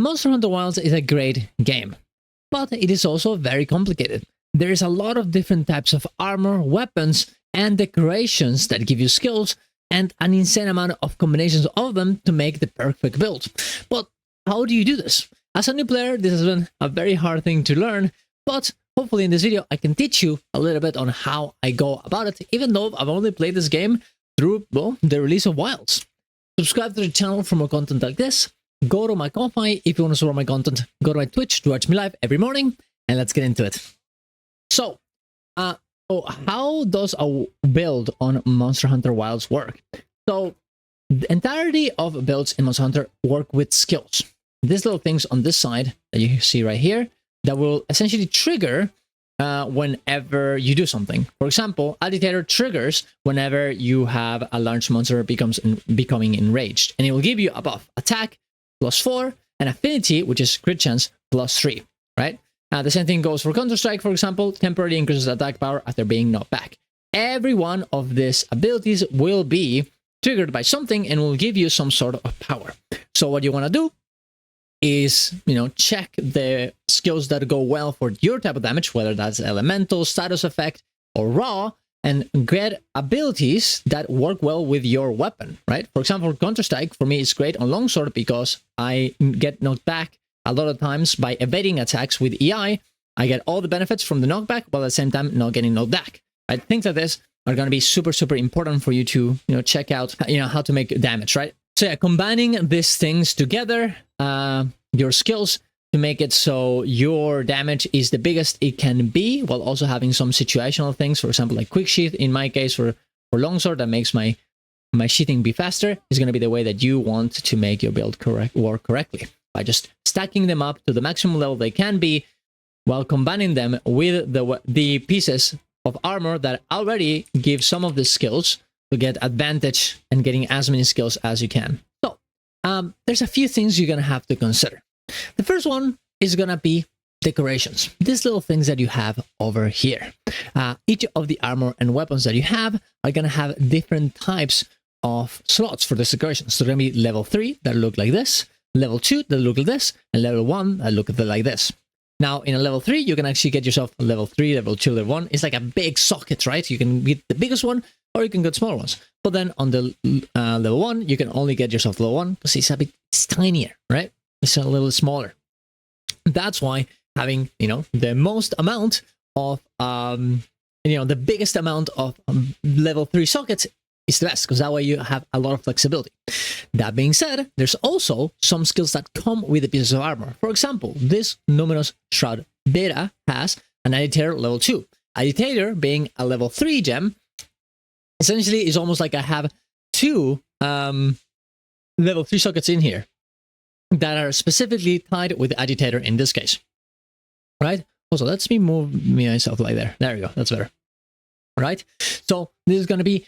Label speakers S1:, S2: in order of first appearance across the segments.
S1: Monster Hunter Wilds is a great game, but it is also very complicated. There is a lot of different types of armor, weapons, and decorations that give you skills, and an insane amount of combinations of them to make the perfect build. But how do you do this? As a new player, this has been a very hard thing to learn, but hopefully in this video I can teach you a little bit on how I go about it, even though I've only played this game through, well, the release of Wilds. Subscribe to the channel for more content like this. Go to my Ko-Fi if you want to support my content. Go to my Twitch to watch me live every morning, and let's get into it. So, how does a build on Monster Hunter Wilds work? So, the entirety of builds in Monster Hunter work with skills. These little things on this side that you see right here that will essentially trigger whenever you do something. For example, Agitator triggers whenever you have a large monster becoming enraged, and it will give you a buff: attack +4 and affinity, which is crit chance, +3. Right? The same thing goes for Counter-Strike, for example. Temporarily increases attack power after being knocked back. Every one of these abilities will be triggered by something and will give you some sort of power. So what you want to do is, check the skills that go well for your type of damage, whether that's elemental, status effect, or raw, and get abilities that work well with your weapon, right? For example, Counter-Strike, for me, is great on longsword because I get knocked back a lot of times by evading attacks with EI. I get all the benefits from the knockback, while at the same time not getting knocked back. Right? Things like this are going to be super, super important for you to, check out, how to make damage, right? So yeah, combining these things together, your skills, to make it so your damage is the biggest it can be, while also having some situational things, for example, like quick sheath. In my case, for longsword, that makes my sheathing be faster, is going to be the way that you want to make your build work correctly, by just stacking them up to the maximum level they can be, while combining them with the pieces of armor that already give some of the skills to get advantage and getting as many skills as you can. So, there's a few things you're going to have to consider. The first one is going to be decorations. These little things that you have over here. Each of the armor and weapons that you have are going to have different types of slots for these decorations. So, they're going to be level 3 that look like this, level 2 that look like this, and level 1 that look like this. Now, in a level 3, you can actually get yourself level 3, level 2, level 1. It's like a big socket, right? You can get the biggest one, or you can get smaller ones. But then on the level 1, you can only get yourself level 1 because it's tinier, right? It's a little smaller. That's why having, the most amount of, the biggest amount of level 3 sockets is the best, because that way you have a lot of flexibility. That being said, there's also some skills that come with the pieces of armor. For example, this Numinous Shroud Beta has an Agitator level 2. Agitator, being a level 3 gem, essentially is almost like I have 2 level 3 sockets in here that are specifically tied with the Agitator in this case. Right? Also, let's me move myself like there. There we go. That's better. Right? So this is going to be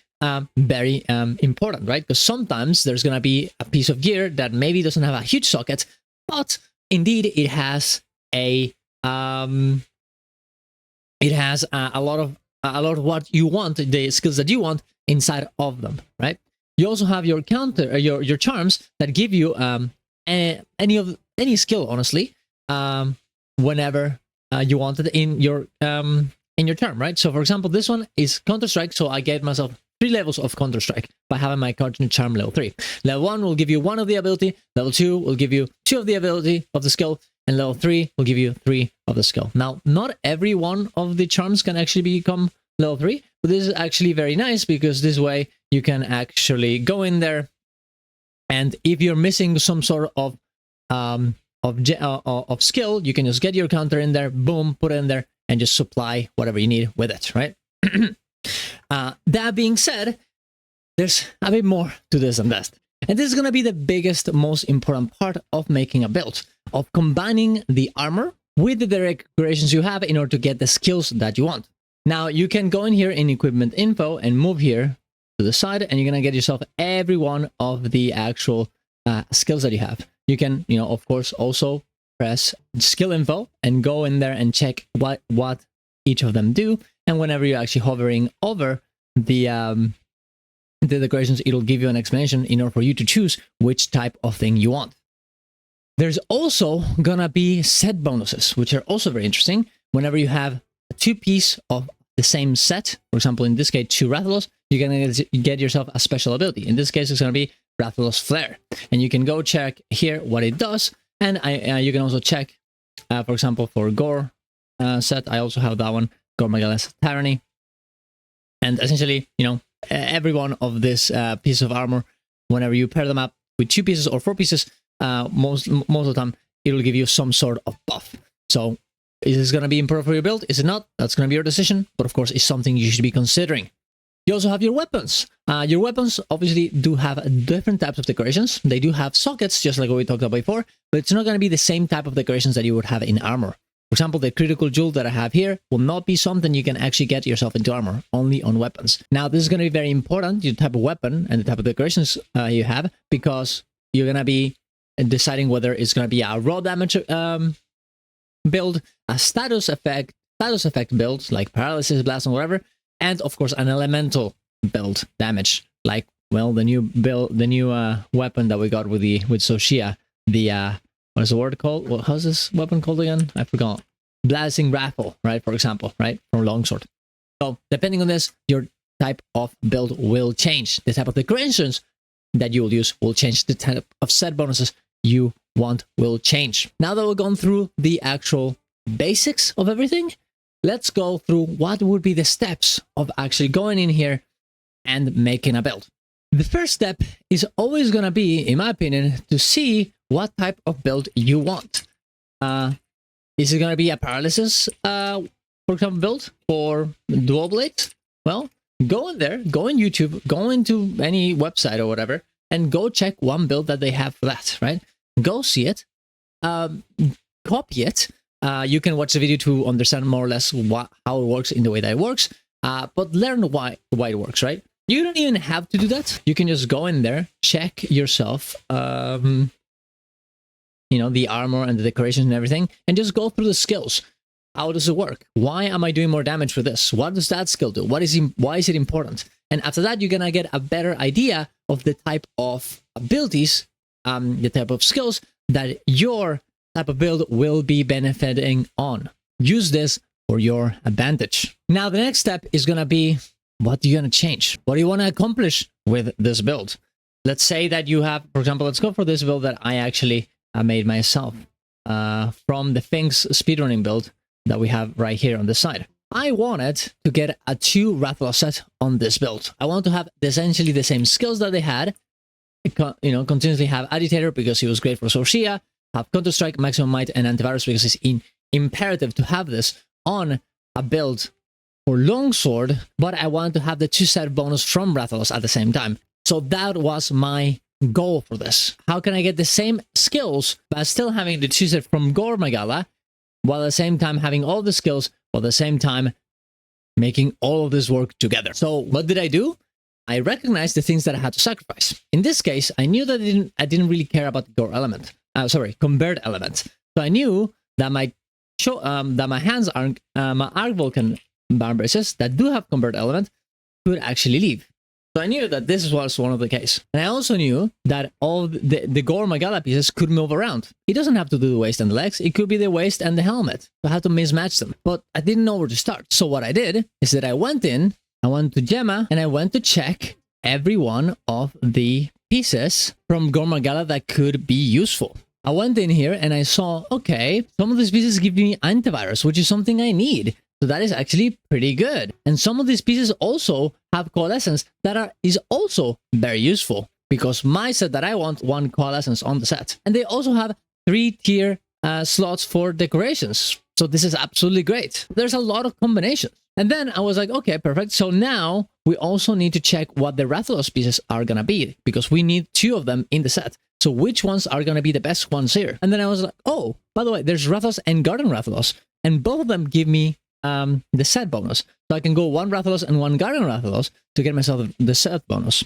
S1: very important, right? Because sometimes there's going to be a piece of gear that maybe doesn't have a huge socket, but indeed it has a lot of what you want, the skills that you want inside of them, right? You also have your your charms that give you any skill, honestly, whenever you want it in your charm, right? So for example, this one is Counter-Strike, so I get myself 3 levels of Counter-Strike by having my Cartoon Charm level 3. Level 1 will give you 1 of the ability, level 2 will give you 2 of the ability of the skill, and level 3 will give you 3 of the skill. Now, not every one of the charms can actually become level 3, but this is actually very nice, because this way you can actually go in there, and if you're missing some sort of skill, you can just get your counter in there, boom, put it in there, and just supply whatever you need with it, right? That being said, there's a bit more to this than that. And this is going to be the biggest, most important part of making a build, of combining the armor with the decorations you have in order to get the skills that you want. Now, you can go in here in equipment info and move here to the side, and you're going to get yourself every one of the actual skills that you have. You can, of course, also press skill info and go in there and check what each of them do. And whenever you're actually hovering over the decorations, it'll give you an explanation in order for you to choose which type of thing you want. There's also gonna be set bonuses, which are also very interesting. Whenever you have a 2-piece of the same set, for example, in this case, 2 Rathalos, you're gonna get yourself a special ability. In this case, it's gonna be Rathalos Flare. And you can go check here what it does. And you can also check, for example, for Gore set, I also have that one, Gore Magala's Tyranny. And essentially, you know, every one of this piece of armor, whenever you pair them up with 2 pieces or 4 pieces, most of the time, it will give you some sort of buff. So is this going to be important for your build? Is it not? That's going to be your decision. But of course, it's something you should be considering. You also have your weapons. Your weapons obviously do have different types of decorations. They do have sockets, just like what we talked about before, but it's not going to be the same type of decorations that you would have in armor. For example, the critical jewel that I have here will not be something you can actually get yourself into armor, only on weapons. Now, this is going to be very important, your type of weapon and the type of decorations you have, because you're going to be deciding whether it's going to be a raw damage build, a status effect build, like paralysis, blast, and whatever, and of course an elemental build damage, like, well, the new weapon that we got with Xochitl, the what is the word called? How's this weapon called again? I forgot. Blasting Raffle, right? For example, right? From Longsword. So depending on this, your type of build will change. The type of decorations that you will use will change. The type of set bonuses you want will change. Now that we've gone through the actual basics of everything, let's go through what would be the steps of actually going in here and making a build. The first step is always going to be, in my opinion, to see what type of build you want. Is it going to be a paralysis, for example, build for dual blade? Well, go in there, go in YouTube, go into any website or whatever, and go check one build that they have for that, right? Go see it, copy it. You can watch the video to understand more or less how it works in the way that it works, but learn why it works, right? You don't even have to do that. You can just go in there, check yourself, you know, the armor and the decorations and everything, and just go through the skills. How does it work? Why am I doing more damage for this? What does that skill do? Why is it important? And after that, you're gonna get a better idea of the type of abilities, the type of skills that your type of build will be benefiting on. Use this for your advantage. Now, the next step is gonna be, what are you gonna change? What do you want to accomplish with this build? Let's say that you have, for example, let's go for this build that I actually made myself from the Finks speedrunning build that we have right here on the side. I wanted to get a 2 Rathalos set on this build. I want to have essentially the same skills that they had, you know, continuously have Agitator because he was great for Xochitl, have Counter-Strike, Maximum Might, and Antivirus because it's imperative to have this on a build for Longsword, but I wanted to have the 2 set bonus from Rathalos at the same time. So that was my goal for this. How can I get the same skills but still having the 2 set from Gore Magala, while at the same time having all the skills, while at the same time making all of this work together? So what did I do? I recognized the things that I had to sacrifice. In this case, I knew that I didn't really care about the Gore element. Convert element. So I knew that my hands are my Arc Vulcan Barn Braces that do have convert element could actually leave. So I knew that this was one of the case. And I also knew that all the Gore Magala pieces could move around. It doesn't have to do the waist and the legs. It could be the waist and the helmet. So I had to mismatch them. But I didn't know where to start. So what I did is that I went to Gemma, and I went to check every one of the pieces from Gore Magala that could be useful. I went in here and I saw, okay, some of these pieces give me antivirus, which is something I need. So that is actually pretty good. And some of these pieces also have coalescence that is also very useful, because my set that I want 1 coalescence on the set. And they also have 3-tier slots for decorations. So this is absolutely great. There's a lot of combinations. And then I was like, okay, perfect. So now we also need to check what the Rathalos pieces are going to be, because we need 2 of them in the set. So which ones are going to be the best ones here? And then I was like, oh, by the way, there's Rathalos and Garden Rathalos, and both of them give me the set bonus. So I can go 1 Rathalos and 1 Garden Rathalos to get myself the set bonus.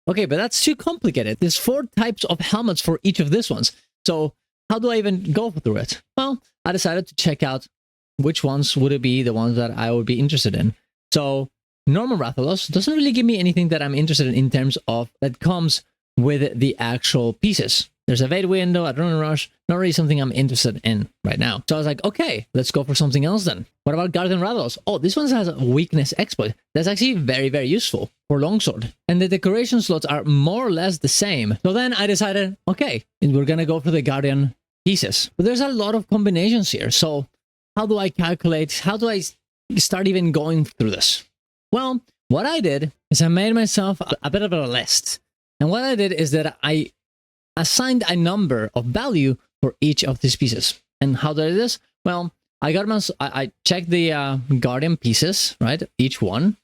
S1: Okay, but that's too complicated. There's 4 types of helmets for each of these ones. So how do I even go through it? Well, I decided to check out which ones would it be the ones that I would be interested in. So normal Rathalos doesn't really give me anything that I'm interested in terms of that comes with the actual pieces. There's a evade window, adrenaline rush, not really something I'm interested in right now. So I was like, okay, let's go for something else then. What about Guardian Rathalos? Oh, this one has a weakness exploit. That's actually very, very useful for longsword. And the decoration slots are more or less the same. So then I decided, okay, we're gonna go for the Guardian pieces. But there's a lot of combinations here. So how do I calculate? How do I start even going through this? Well, what I did is I made myself a bit of a list. And what I did is that I assigned a number of value for each of these pieces. And how did I do this? Well, I checked the Guardian pieces, right? Each one.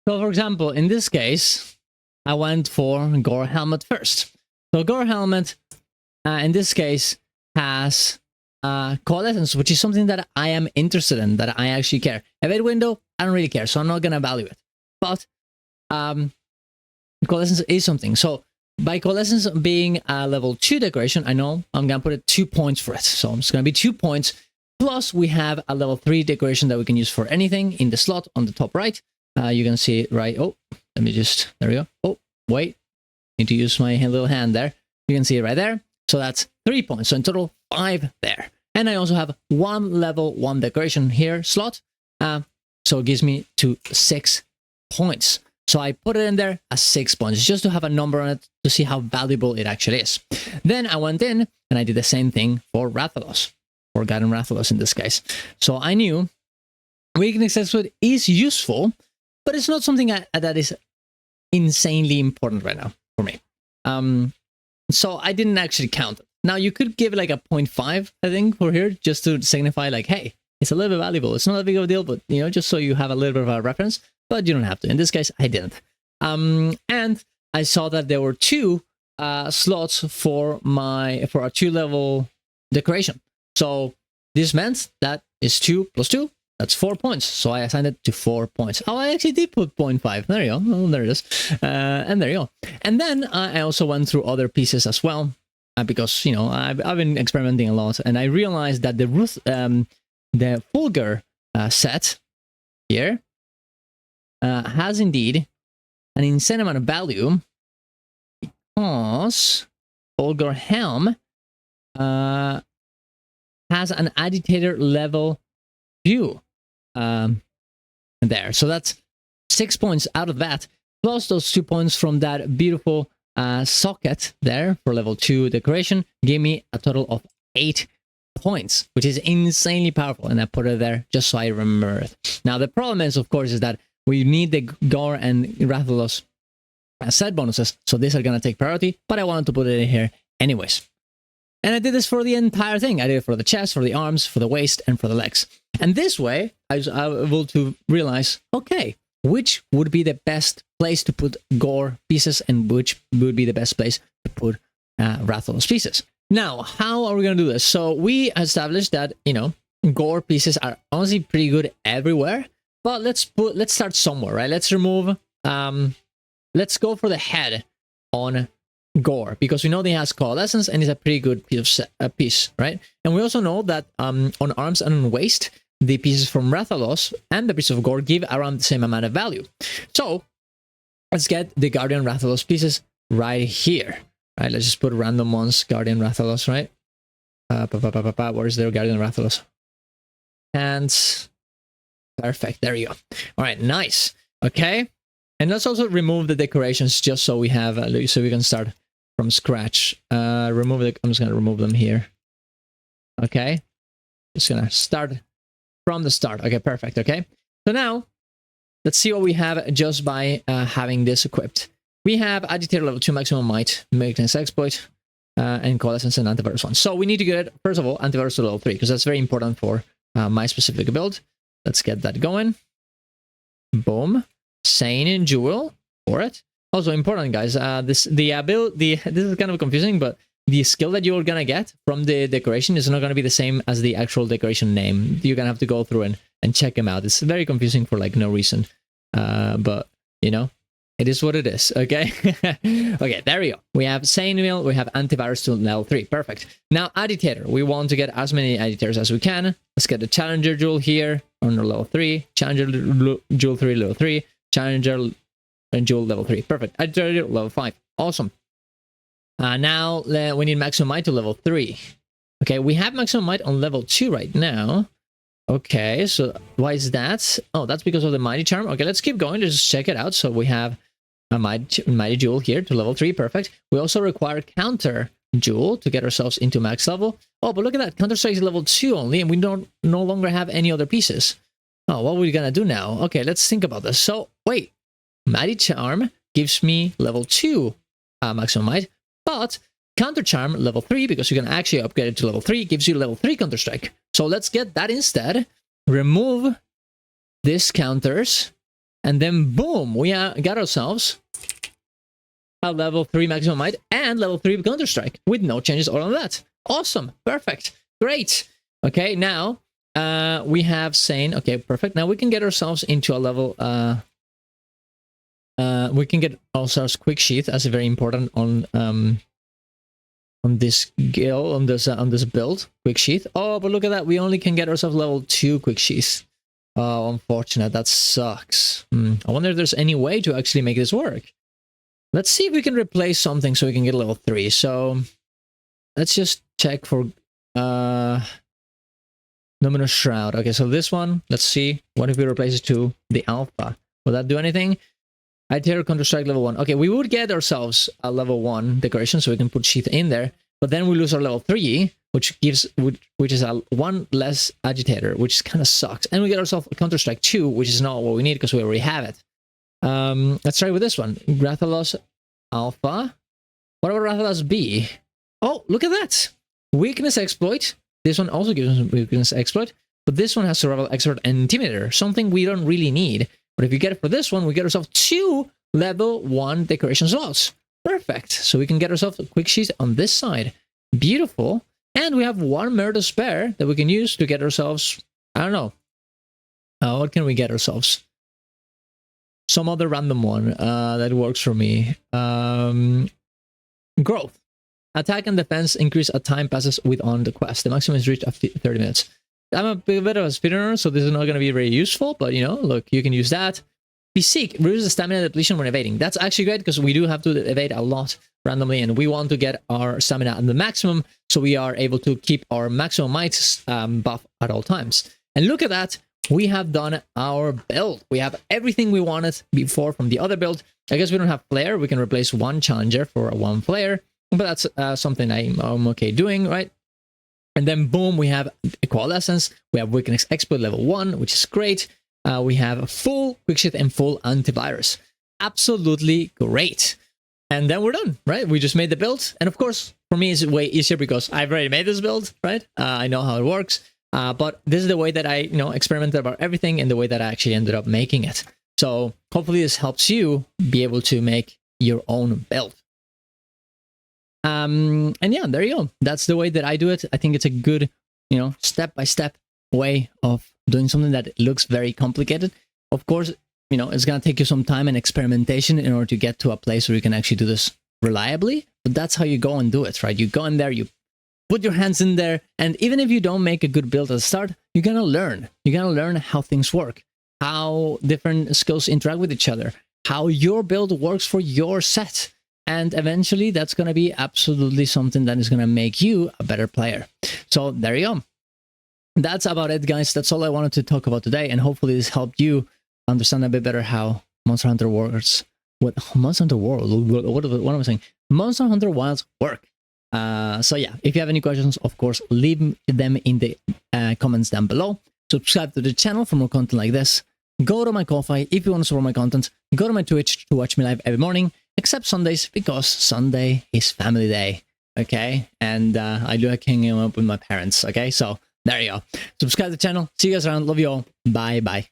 S1: So for example, in this case, I went for Gore Helmet first. So Gore Helmet, in this case, has Coalescence, which is something that I am interested in, that I actually care. Evade Window, I don't really care, so I'm not going to value it. But Coalescence is something. So by Coalescence being a level 2 decoration, I know I'm going to put it 2 points for it. So it's going to be 2 points. Plus, we have a level 3 decoration that we can use for anything in the slot on the top right. You can see it right. Oh, let me just, there we go. Oh, wait. Need to use my little hand there. You can see it right there. So that's 3 points. So in total, 5 there. And I also have 1 level 1 decoration here slot. So it gives me to 6 points. So I put it in there as 6 points, just to have a number on it to see how valuable it actually is. Then I went in and I did the same thing for Rathalos, or Guardian Rathalos in this case. So I knew weakness exploit is useful, but it's not something that is insanely important right now for me. So I didn't actually count it. Now you could give it like a 0.5, I think, for here, just to signify like, hey, it's a little bit valuable. It's not a big of a deal, but you know, just so you have a little bit of a reference. But you don't have to. In this case, I didn't. And I saw that there were 2 slots for a 2-level decoration. So this meant that is 2 plus 2. That's 4 points. So I assigned it to 4 points. Oh, I actually did put 0.5. There you go. Oh, there it is. And there you go. And then I also went through other pieces as well. Because, you know, I've been experimenting a lot. And I realized that the Fulgur set here has indeed an insane amount of value, because Fulgur Helm has an agitator level 2 there. So that's 6 points out of that, plus those 2 points from that beautiful socket there for level 2 decoration gave me a total of 8 points, which is insanely powerful. And I put it there just so I remember it. Now the problem is, of course, is that we need the Gore and Rathalos set bonuses, so these are going to take priority, but I wanted to put it in here anyways. And I did this for the entire thing. I did it for the chest, for the arms, for the waist, and for the legs. And this way, I was able to realize, okay, which would be the best place to put Gore pieces and which would be the best place to put Rathalos pieces. Now, how are we going to do this? So we established that, you know, Gore pieces are honestly pretty good everywhere. But let's start somewhere, right? Let's remove, let's go for the head on Gore, because we know that he has Coalescence and it's a pretty good piece, right? And we also know that on arms and on waist, the pieces from Rathalos and the piece of Gore give around the same amount of value. So let's get the Guardian Rathalos pieces right here, right? Let's just put random ones, Guardian Rathalos, right? Where's their Guardian Rathalos? And perfect, there you go. All right, nice. Okay, and let's also remove the decorations just so we have, so we can start from scratch. I'm just gonna remove them here. Okay, just gonna start from the start. Okay, perfect. Okay, so now let's see what we have just by having this equipped. We have Agitator level 2 maximum might, Weakness exploit, and Coalescence and Antivirus 1. So we need to get, first of all, Antivirus to level 3, because that's very important for my specific build. Let's get that going. Boom. Sane and Jewel for it. Also important, guys. This is kind of confusing, but the skill that you're gonna get from the decoration is not gonna be the same as the actual decoration name. You're gonna have to go through and check them out. It's very confusing for like no reason. But you know, it is what it is. Okay. Okay, there we go. We have Sane Wheel, we have Antivirus to level 3. Perfect. Now Agitator. We want to get as many Agitators as we can. Let's get the Challenger Jewel here on level 3. Challenger Jewel 3 level 3. Challenger and Jewel level 3. Perfect. Agitator level 5. Awesome. Now we need maximum might to level 3. Okay, we have maximum might on level 2 right now. Okay, so why is that? Oh, that's because of the mighty charm. Okay, let's keep going to just check it out. So we have a mighty jewel here to level 3. Perfect. We also require counter jewel to get ourselves into max level. Oh, but look at that. Counter strike is level 2 only, and we no longer have any other pieces. Oh, what are we gonna do now? Okay, let's think about this. So wait, mighty charm gives me level 2 maximum might, but counter charm level 3, because you can actually upgrade it to level 3, gives you level 3 counter strike. So let's get that instead. Remove these counters, and then boom, we got ourselves a level 3 maximum might and level 3 counter strike with no changes all on that. Awesome, perfect, great. Okay, now we have Sane. Okay, perfect. Now we can get ourselves into a level. We can get ourselves quick sheath as a very important on this guild, on this build, quick sheath. Oh, but look at that, we only can get ourselves level 2 quick sheath. Oh, unfortunate, that sucks. I wonder if there's any way to actually make this work. Let's see if we can replace something so we can get level 3. So let's just check for Luminous Shroud. Okay, so this one, let's see. What if we replace it to the Alpha? Will that do anything? Terror Counter Strike level 1. Okay, we would get ourselves a level 1 decoration, so we can put Sheath in there, but then we lose our level 3, which is a 1 less agitator, which kind of sucks. And we get ourselves a Counter Strike 2, which is not what we need because we already have it. Let's try with this one. Rathalos Alpha. What about Rathalos B? Oh, look at that! Weakness Exploit. This one also gives us Weakness Exploit, but this one has Survival Expert and Intimidator, something we don't really need. But if you get it for this one, we get ourselves 2 level 1 decoration slots. Perfect. So we can get ourselves a quick sheet on this side. Beautiful. And we have 1 mirror to spare that we can use to get ourselves, I don't know. What can we get ourselves? Some other random one that works for me. Growth. Attack and defense increase as time passes with on the quest. The maximum is reached after 30 minutes. I'm a bit of a speedrunner, so this is not going to be very useful, but you know, look, you can use that. Be Seek, reduce the stamina depletion when evading. That's actually great because we do have to evade a lot randomly, and we want to get our stamina at the maximum so we are able to keep our maximum might buff at all times. And look at that, we have done our build. We have everything we wanted before from the other build. I guess we don't have Flare. We can replace 1 Challenger for 1 Flare, but that's something I'm okay doing, right? And then boom, we have Coalescence, we have Weakness Exploit level 1, which is great. We have full quick sheath and full antivirus. Absolutely great. And then we're done, right? We just made the build. And of course, for me, it's way easier because I've already made this build, right? I know how it works. But this is the way that I, experimented about everything and the way that I actually ended up making it. So hopefully this helps you be able to make your own build. And yeah, there you go. That's the way that I do it. I think it's a good, step-by-step way of doing something that looks very complicated. Of course, it's going to take you some time and experimentation in order to get to a place where you can actually do this reliably. But that's how you go and do it, right? You go in there, you put your hands in there, and even if you don't make a good build at the start, you're going to learn. You're going to learn how things work, how different skills interact with each other, how your build works for your set. And eventually that's going to be absolutely something that is going to make you a better player. So there you go. That's about it, guys. That's all I wanted to talk about today. And hopefully this helped you understand a bit better how Monster Hunter works. What Monster Hunter World? What am I saying? Monster Hunter Wilds work. So yeah, if you have any questions, of course, leave them in the comments down below. Subscribe to the channel for more content like this. Go to my Ko-Fi if you want to support my content. Go to my Twitch to watch me live every morning, except Sundays, because Sunday is family day, okay? And I do like hanging out with my parents, okay? So there you go. Subscribe to the channel. See you guys around. Love you all. Bye-bye.